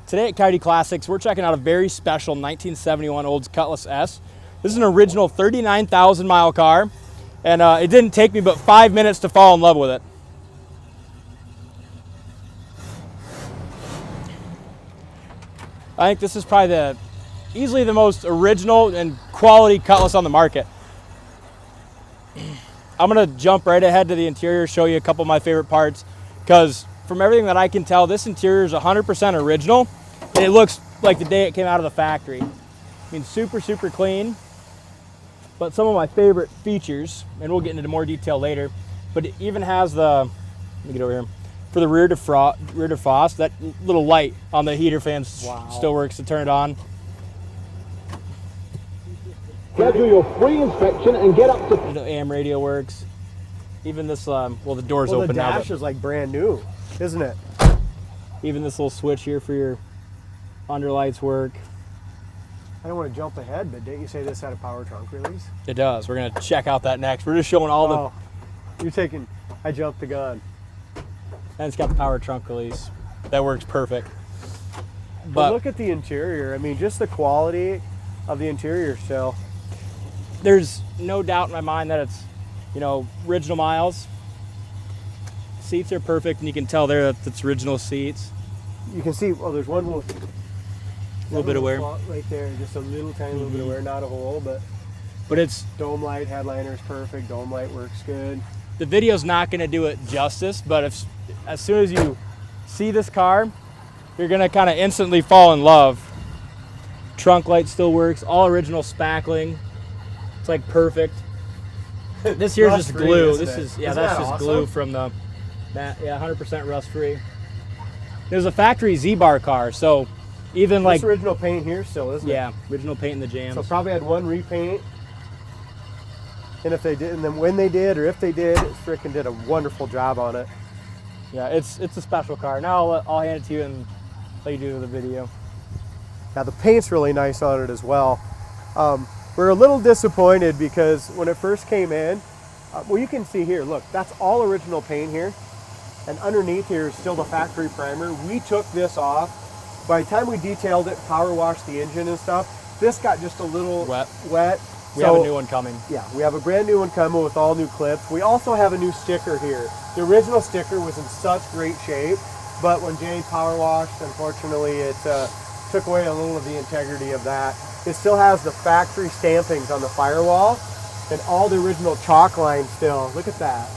Today at Coyote Classics, we're checking out a very special 1971 Olds Cutlass S. This is an original 39,000 mile car, and it didn't take me but 5 minutes to fall in love with it. I think this is probably easily the most original and quality Cutlass on the market. I'm gonna jump right ahead to the interior, show you a couple of my favorite parts, because from everything that I can tell, this interior is 100% original, and it looks like the day it came out of the factory. I mean, super, super clean. But some of my favorite features, and we'll get into more detail later, but it even has the, let me get over here, for the rear defrost, that little light on the heater fan still works to turn it on. Schedule your free inspection and get up to... The AM radio works. Even this, well, the door's open now. The dash is like brand new, isn't it? Even this little switch here for your underlights work. I don't want to jump ahead, but didn't you say this had a power trunk release? It does. We're going to check out that next. We're just showing all I jumped the gun. And it's got the power trunk release. That works perfect. But look at the interior. I mean, just the quality of the interior still. There's no doubt in my mind that it's, you know, original miles. Seats are perfect, and you can tell there that it's original seats. You can see, well, there's one little bit of wear right there, just a little tiny little bit of wear, not a whole, but it's dome light, headliner's perfect, dome light works good. The video's not going to do it justice, but as soon as you see this car, you're going to kind of instantly fall in love. Trunk light still works, all original spackling. It's like perfect. This here's just glue. That's just glue from the, yeah, 100% rust free. It was a factory Z-bar car, so even like original paint here still, isn't it? Yeah, original paint in the jams. So probably had one repaint, and if they did, and then when they did, or if they did, it frickin' did a wonderful job on it. Yeah, it's a special car. Now I'll hand it to you and let you do the video. Now the paint's really nice on it as well. We're a little disappointed because when it first came in, well, you can see here, look, that's all original paint here. And underneath here is still the factory primer. We took this off. By the time we detailed it, power washed the engine and stuff, this got just a little wet. We have a new one coming. Yeah, we have a brand new one coming with all new clips. We also have a new sticker here. The original sticker was in such great shape, but when Jay power washed, unfortunately, it took away a little of the integrity of that. It still has the factory stampings on the firewall and all the original chalk lines still. Look at that.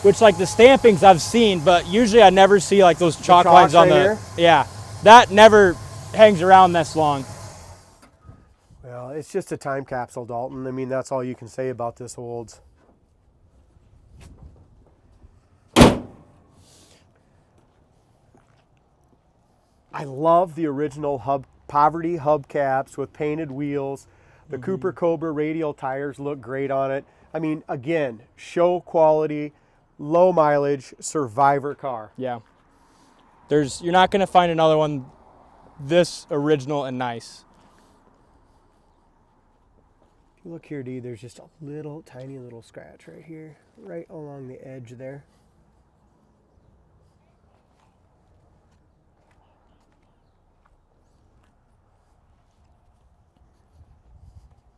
Which, like, the stampings I've seen, but usually I never see like those chalk lines on here? Yeah, that never hangs around this long. Well, it's just a time capsule, Dalton. I mean, that's all you can say about this Olds. I love the original poverty hubcaps with painted wheels. The Cooper Cobra radial tires look great on it. I mean, again, show quality, low mileage, survivor car. Yeah. You're not going to find another one this original and nice. If you look here, D, there's just a tiny little scratch right here, right along the edge there.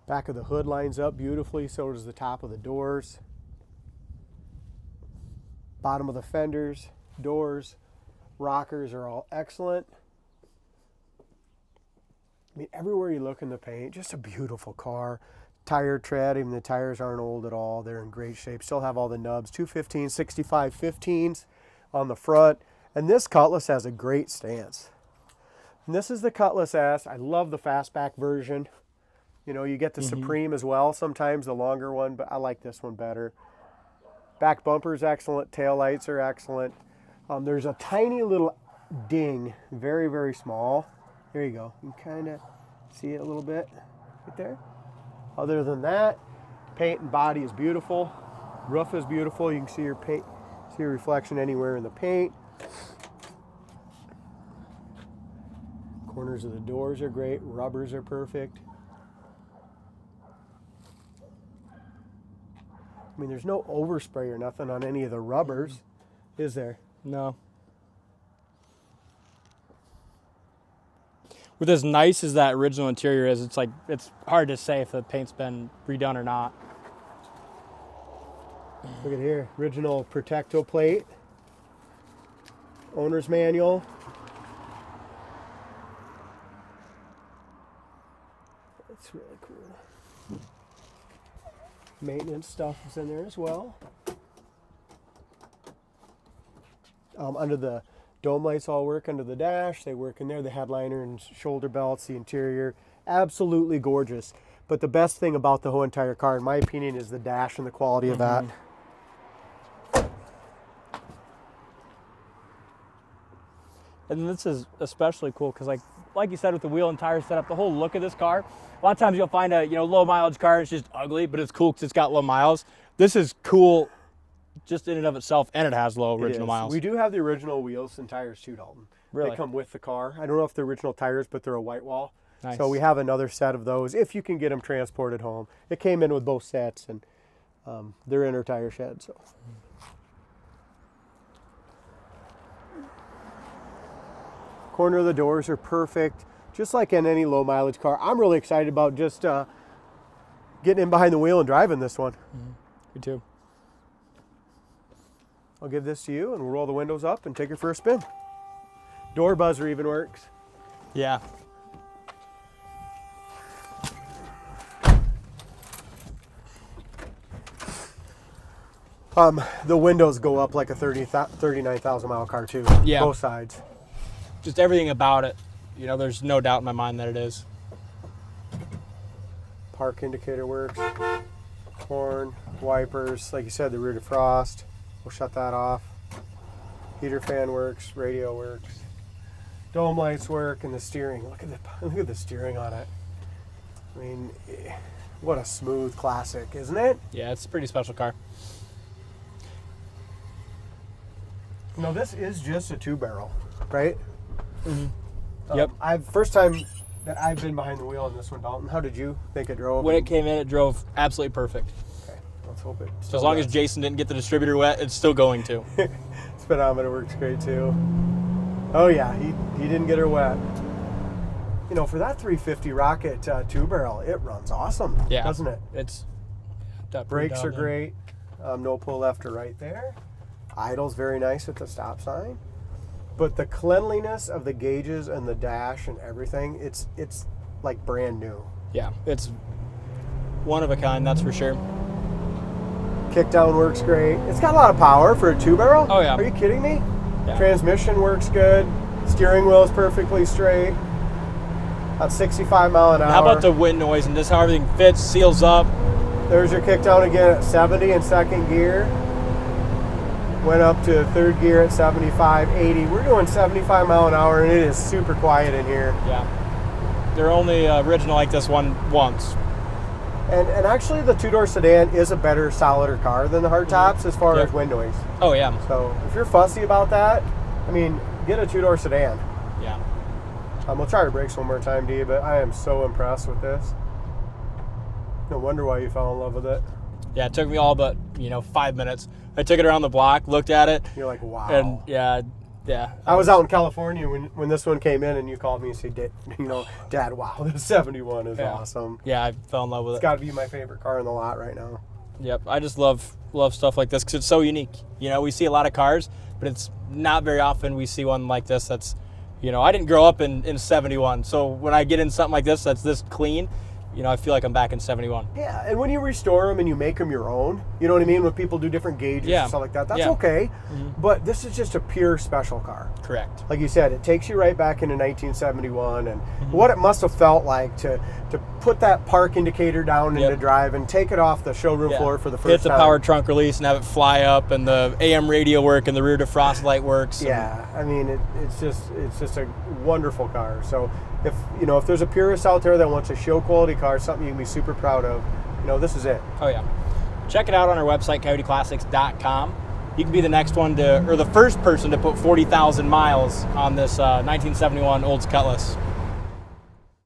Back of the hood lines up beautifully, so does the top of the doors. Bottom of the fenders, doors, rockers are all excellent. I mean, everywhere you look in the paint, just a beautiful car. Tire tread, even the tires aren't old at all. They're in great shape. Still have all the nubs. 215, 65 15s on the front. And this Cutlass has a great stance. And this is the Cutlass S. I love the fastback version. You know, you get the Supreme as well, sometimes the longer one, but I like this one better. Back bumper's excellent, tail lights are excellent. There's a tiny little ding, very, very small. There you go. You can kind of see it a little bit right there. Other than that, paint and body is beautiful. Roof is beautiful. You can see your reflection anywhere in the paint. Corners of the doors are great. Rubbers are perfect. I mean, there's no overspray or nothing on any of the rubbers, is there? No. with as nice as that original interior is, it's hard to say if the paint's been redone or not. Look at here, original Protecto plate, owner's manual. That's really cool. Maintenance stuff is in there as well. Under the dome lights all work under the dash. They work in there. The headliner and shoulder belts, the interior, absolutely gorgeous. But the best thing about the whole entire car, in my opinion, is the dash and the quality of that. And this is especially cool because, like you said, with the wheel and tire setup, the whole look of this car. A lot of times you'll find a low mileage car, it's just ugly, but it's cool because it's got low miles. This is cool just in and of itself, and it has low original miles. We do have the original wheels and tires too, Dalton. Really? They come with the car. I don't know if they're original tires, but they're a white wall. Nice. So we have another set of those if you can get them transported home. It came in with both sets, and they're in our tire shed. So. Corner of the doors are perfect, just like in any low mileage car. I'm really excited about just getting in behind the wheel and driving this one. Me too. I'll give this to you and we'll roll the windows up and take it for a spin. Door buzzer even works. Yeah. The windows go up like a 39,000 mile car too. Yeah. Both sides. Just everything about it, there's no doubt in my mind that it is. Park indicator works. Horn, wipers, like you said, the rear defrost. We'll shut that off. Heater fan works, radio works. Dome lights work, and the steering. Look at the steering on it. I mean, what a smooth classic, isn't it? Yeah, it's a pretty special car. No, this is just a 2-barrel, right? Mm-hmm. Yep. First time that I've been behind the wheel on this one, Dalton. How did you think it drove? When it came in, it drove absolutely perfect. Okay, let's hope it. So as long as Jason didn't get the distributor wet, it's still going to. Speedometer works great too. Oh yeah, he didn't get her wet. For that 350 Rocket 2-barrel, it runs awesome, doesn't it? It's brakes are great. No pull left or right there. Idle's very nice with the stop sign. But the cleanliness of the gauges and the dash and everything, it's like brand new. Yeah, it's one of a kind, that's for sure. Kickdown works great. It's got a lot of power for a 2-barrel. Oh yeah. Are you kidding me? Yeah. Transmission works good. Steering wheel is perfectly straight. About 65 mile an hour. How about the wind noise and just how everything fits, seals up? There's your kickdown again at 70 in second gear. Went up to third gear at 75, 80. We're doing 75 mile an hour, and it is super quiet in here. Yeah. They're only original like this one once. And actually, the 2-door sedan is a better, solider car than the hardtops as far as wind noise. Oh, yeah. So if you're fussy about that, get a 2-door sedan. Yeah. We'll try our brakes one more time, Dee, but I am so impressed with this. No wonder why you fell in love with it. Yeah, it took me all but, 5 minutes. I took it around the block, looked at it. You're like, wow. And yeah. I was out in California when this one came in, and you called me and said, Dad, wow, this 71 is awesome. Yeah, I fell in love with it. It's got to be my favorite car in the lot right now. Yep, I just love stuff like this because it's so unique. We see a lot of cars, but it's not very often we see one like this that's, I didn't grow up in 71. So when I get in something like this that's this clean, I feel like I'm back in 71. Yeah, and when you restore them and you make them your own, you know what I mean? When people do different gauges and stuff like that, that's okay. Mm-hmm. But this is just a pure special car. Correct. Like you said, it takes you right back into 1971 and what it must have felt like to put that park indicator down into drive and take it off the showroom floor for the first time. Hit the power trunk release and have it fly up, and the AM radio work and the rear defrost light works. Yeah, it's just a wonderful car. So if there's a purist out there that wants a show quality car, something you can be super proud of, this is it. Oh yeah. Check it out on our website, coyoteclassics.com. You can be the next one or the first person to put 40,000 miles on this 1971 Olds Cutlass.